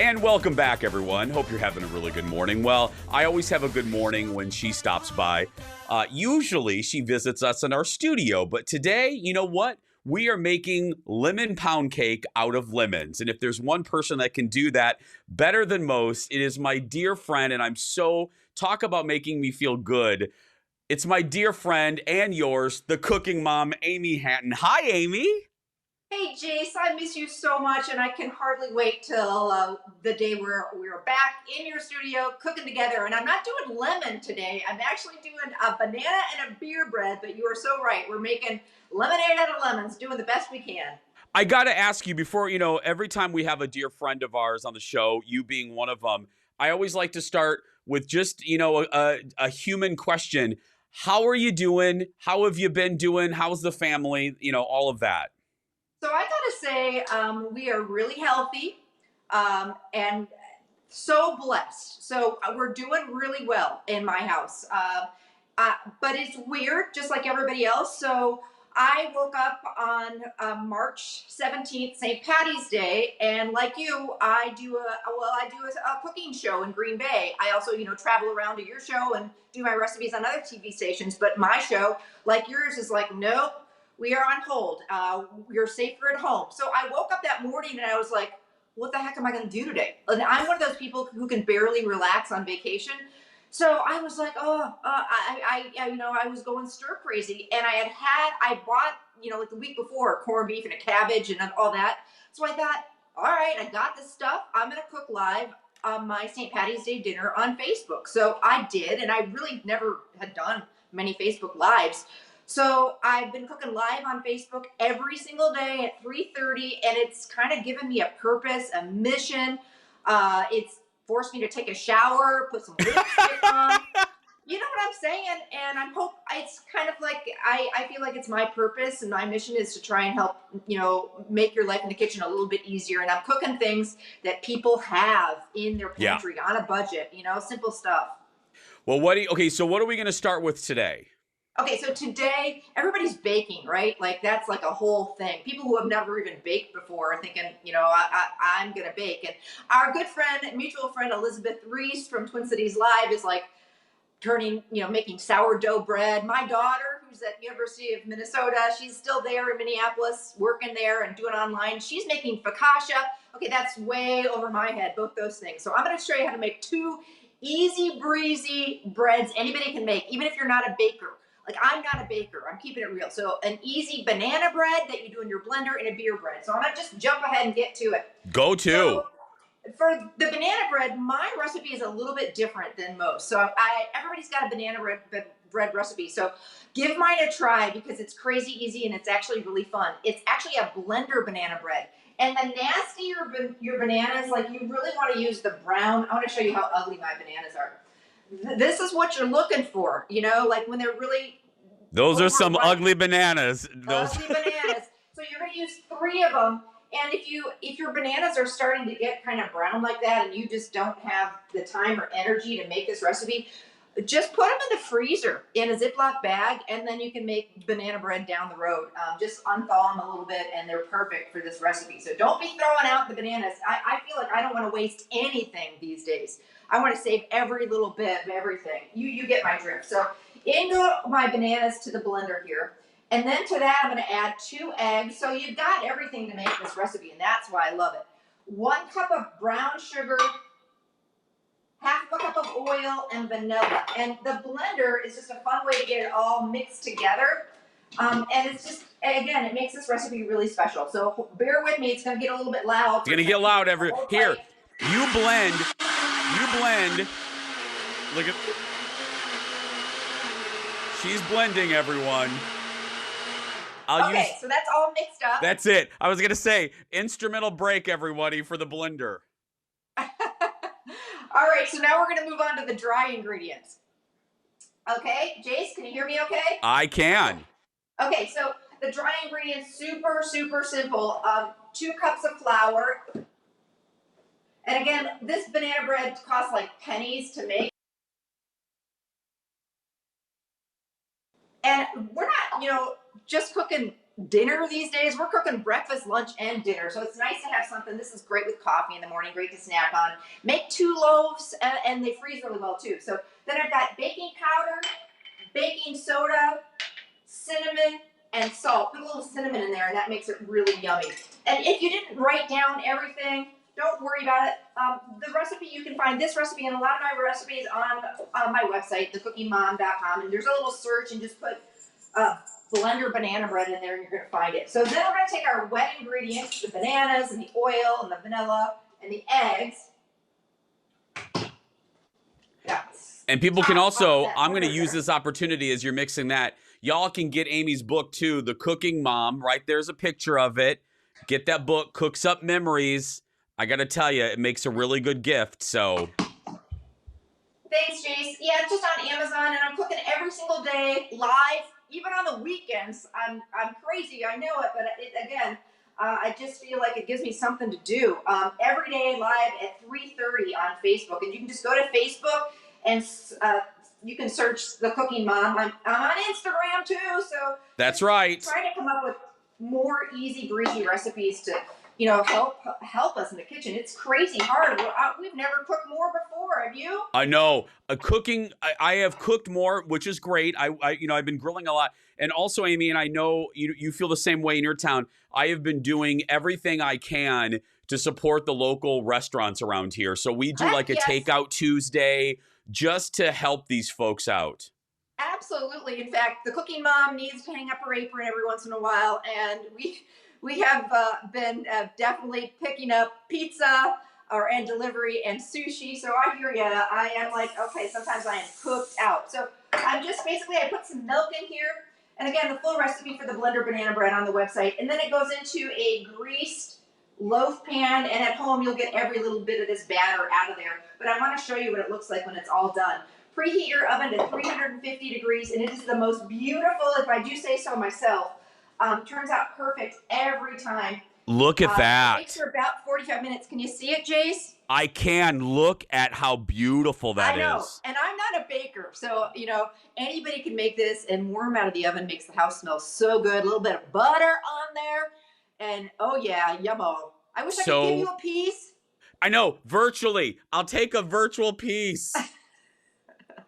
And welcome back, everyone. Hope you're having a really good morning. Well, I always have a good morning when she stops by. Usually, she visits us in our studio, but today, you know what? We are making lemon pound cake out of lemons. And if there's one person that can do that better than most, it is my dear friend, and talk about making me feel good. It's my dear friend and yours, the cooking mom, Amy Hatton. Hi, Amy. Hey, Jace, I miss you so much, and I can hardly wait till the day where we're back in your studio cooking together. And I'm not doing lemon today. I'm actually doing a banana and a beer bread, but you are so right. We're making lemonade out of lemons, doing the best we can. I got to ask you before, every time we have a dear friend of ours on the show, you being one of them, I always like to start with just, a human question. How are you doing? How have you been doing? How's the family? All of that. So I gotta say, we are really healthy and so blessed. So we're doing really well in my house. But it's weird, just like everybody else. So I woke up on March 17th, St. Patty's Day, and like you, I do a cooking show in Green Bay. I also, travel around to your show and do my recipes on other TV stations. But my show, like yours, is like, nope, we are on hold. You're safer at home. So I woke up that morning and I was like, what the heck am I going to do today? And I'm one of those people who can barely relax on vacation. So I was like, I was going stir crazy, and I bought, like the week before, corned beef and a cabbage and all that. So I thought, all right, I got this stuff. I'm going to cook live on my St. Patty's Day dinner on Facebook. So I did, and I really never had done many Facebook lives. So I've been cooking live on Facebook every single day at 3:30, and it's kind of given me a purpose, a mission. It's forced me to take a shower, put some lipstick on. You know what I'm saying? And I hope it's kind of like I feel like it's my purpose and my mission is to try and help, make your life in the kitchen a little bit easier. And I'm cooking things that people have in their pantry on a budget, simple stuff. Well, so what are we going to start with today? Okay, so today everybody's baking, right? Like that's like a whole thing. People who have never even baked before are thinking, I'm gonna bake. And our good friend, mutual friend Elizabeth Reese from Twin Cities Live is like making sourdough bread. My daughter, who's at University of Minnesota, she's still there in Minneapolis, working there and doing online. She's making focaccia. Okay, that's way over my head, both those things. So I'm gonna show you how to make two easy breezy breads anybody can make, even if you're not a baker. Like I'm not a baker, I'm keeping it real. So an easy banana bread that you do in your blender and a beer bread. So I'm gonna just jump ahead and get to it. Go to. So, for the banana bread, my recipe is a little bit different than most. So everybody's got a banana bread recipe. So give mine a try because it's crazy easy and it's actually really fun. It's actually a blender banana bread. And the nastier your bananas, like you really want to use the brown. I want to show you how ugly my bananas are. This is what you're looking for, like when they're really. Those are some ugly bananas. Ugly bananas. So you're going to use 3 of them. And if your bananas are starting to get kind of brown like that and you just don't have the time or energy to make this recipe, just put them in the freezer in a Ziploc bag, and then you can make banana bread down the road. Just unthaw them a little bit, and they're perfect for this recipe. So don't be throwing out the bananas. I feel like I don't want to waste anything these days. I want to save every little bit of everything. You get my drift. So in go my bananas to the blender here. And then to that, I'm going to add 2 eggs. So you've got everything to make this recipe, and that's why I love it. 1 cup of brown sugar, half a cup of oil, and vanilla. And the blender is just a fun way to get it all mixed together. And it's just, again, it makes this recipe really special. So bear with me. It's going to get a little bit loud. It's going to get loud. Here, you blend. Look at. She's blending, everyone. So that's all mixed up. That's it. I was going to say, instrumental break, everybody, for the blender. All right, so now we're going to move on to the dry ingredients. Okay, Jace, can you hear me okay? I can. Okay, so the dry ingredients, super, super simple. 2 cups of flour. And again, this banana bread costs like pennies to make. And we're not, just cooking dinner these days. We're cooking breakfast, lunch, and dinner. So it's nice to have something. This is great with coffee in the morning, great to snack on. Make 2 loaves, and they freeze really well too. So then I've got baking powder, baking soda, cinnamon, and salt. Put a little cinnamon in there, and that makes it really yummy. And if you didn't write down everything, don't worry about it. The recipe, you can find this recipe and a lot of my recipes on my website, thecookingmom.com. And there's a little search, and just put blender banana bread in there, and you're going to find it. So then we're going to take our wet ingredients, the bananas and the oil and the vanilla and the eggs. Yeah. And people can also, I'm going to use this opportunity as you're mixing that. Y'all can get Amy's book too, The Cooking Mom. Right there's a picture of it. Get that book, Cooks Up Memories. I got to tell you, it makes a really good gift. So thanks, Jace. Yeah, it's just on Amazon, and I'm cooking every single day live, even on the weekends. I'm crazy, I know it, but again, I just feel like it gives me something to do. Every day live at 3:30 on Facebook, and you can just go to Facebook and you can search The Cooking Mom. I'm on Instagram too, so that's right. Try to come up with more easy breezy recipes to help us in the kitchen. It's crazy hard. We've never cooked more before. Have you? I know. Cooking, I have cooked more, which is great. I've been grilling a lot. And also, Amy, and I know you feel the same way in your town, I have been doing everything I can to support the local restaurants around here. So we do like a takeout Tuesday just to help these folks out. Absolutely. In fact, the Cooking Mom needs to hang up her apron every once in a while, and we have been definitely picking up pizza and delivery and sushi. So I hear you. I am like, okay, sometimes I am cooked out. So I'm just I put some milk in here. And again, the full recipe for the blender banana bread on the website. And then it goes into a greased loaf pan. And at home, you'll get every little bit of this batter out of there. But I want to show you what it looks like when it's all done. Preheat your oven to 350 degrees. And it is the most beautiful, if I do say so myself, turns out perfect every time. Look at that. It takes for about 45 minutes. Can you see it, Jace? I can. Look at how beautiful that is. I know. And I'm not a baker. So, anybody can make this, and warm out of the oven makes the house smell so good. A little bit of butter on there. And, oh, yeah, yummo. I wish I could give you a piece. I know. Virtually. I'll take a virtual piece.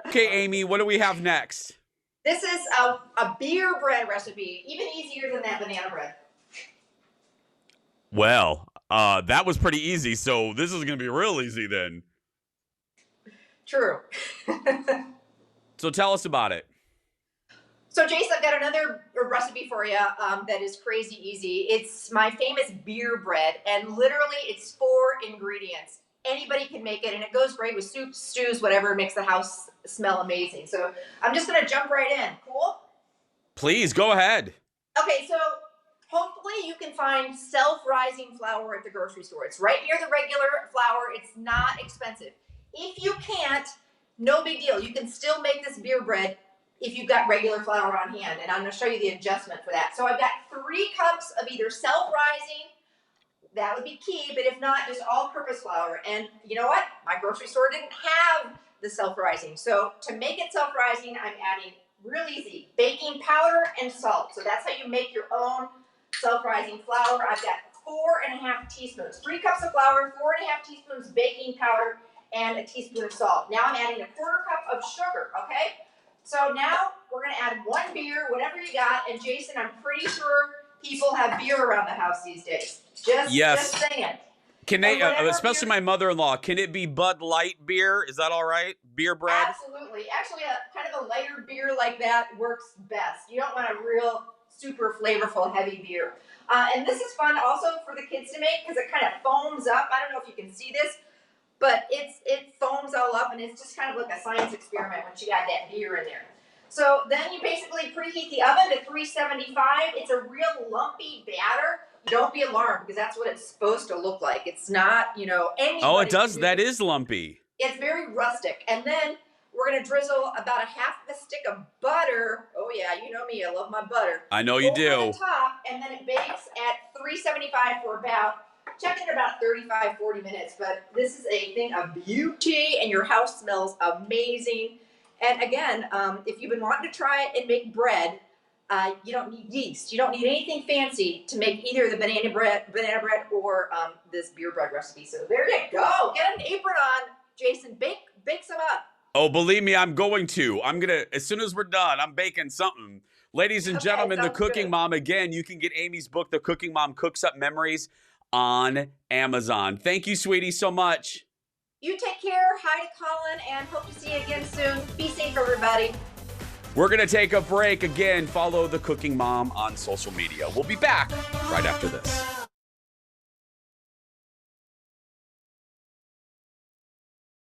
Okay, Amy, what do we have next? This is a beer bread recipe, even easier than that banana bread. Well, that was pretty easy, so this is going to be real easy then. True. So tell us about it. So, Jason, I've got another recipe for you that is crazy easy. It's my famous beer bread, and literally it's 4 ingredients. Anybody can make it, and it goes great with soups, stews, whatever. It makes the house smell amazing. So I'm just going to jump right in. Cool? Please, go ahead. Okay, so hopefully you can find self-rising flour at the grocery store. It's right near the regular flour. It's not expensive. If you can't, no big deal. You can still make this beer bread if you've got regular flour on hand, and I'm going to show you the adjustment for that. So I've got 3 cups of either self-rising, that would be key, but if not, just all-purpose flour. And you know what? My grocery store didn't have the self-rising. So to make it self-rising, I'm adding, real easy, baking powder and salt. So that's how you make your own self-rising flour. I've got 4.5 teaspoons. 3 cups of flour, 4.5 teaspoons baking powder, and a teaspoon of salt. Now I'm adding a 1/4 cup of sugar, okay? So now we're going to add 1 beer, whatever you got. And Jason, I'm pretty sure people have beer around the house these days. Just saying. Can they, especially my mother-in-law, can it be Bud Light beer? Is that all right? Beer bread? Absolutely. Actually, kind of a lighter beer like that works best. You don't want a real super flavorful heavy beer. And this is fun also for the kids to make because it kind of foams up. I don't know if you can see this, but it foams all up, and it's just kind of like a science experiment once you got that beer in there. So then you basically preheat the oven to 375. It's a real lumpy batter. Don't be alarmed because that's what it's supposed to look like. It's not, anybody. Oh, it does. That is lumpy. It's very rustic. And then we're going to drizzle about a 1/2 stick of butter. Oh, yeah, you know me. I love my butter. I know you do. Over the top, and then it bakes at 375 for check it about 35, 40 minutes. But this is a thing of beauty, and your house smells amazing. And again, if you've been wanting to try it and make bread, You don't need yeast. You don't need anything fancy to make either the banana bread or this beer bread recipe. So there you go. Get an apron on, Jason. Bake some up. Oh, believe me, I'm going to. I'm going to, as soon as we're done, I'm baking something. Ladies and gentlemen, The Cooking good. Mom. Again, you can get Amy's book, The Cooking Mom Cooks Up Memories, on Amazon. Thank you, sweetie, so much. You take care. Hi to Colin, and hope to see you again soon. Be safe, everybody. We're going to take a break. Again, follow The Cooking Mom on social media. We'll be back right after this.